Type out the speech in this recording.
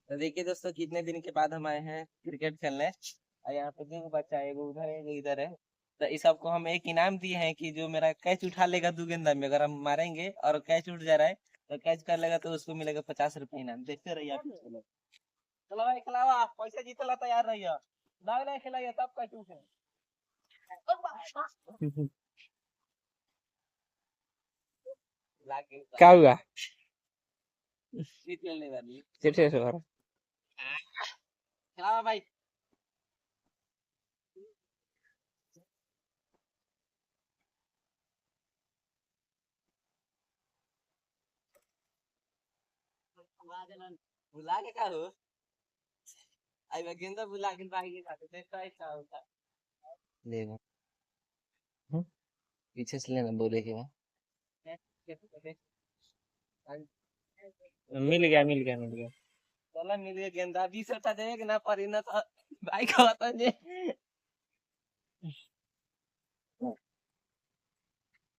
तो देखिए दोस्तों कितने दिन के बाद हम आए हैं क्रिकेट खेलने। और यहाँ पे देखो बच्चा है, एगो उधर है एगो इधर है। तो इस सबको हम एक इनाम दिए हैं कि जो मेरा कैच उठा लेगा 2 गेंदा में, अगर हम मारेंगे और कैच उठ जा रहा है तो कैच कर लेगा तो उसको मिलेगा 50 रुपये इनाम। देखते रहिए आप। चलो चलो भाई खिलावा, पैसे जीतला तैयार रहिए। दाव नहीं खिलाइए तब कैच उठे। क्या हुआ? जीत लेने वाली चिट्ठी से भरा। खिलावा भाई। बुला के का हो? आई मैं गेंदा बुला के भाई के खाते देखता है क्या होता लेगा। हम्म, पीछे से लेना बोले के बाद मिल गया। चला मिल गया गेंदा 20 देगा ना परी ना तो भाई का होता है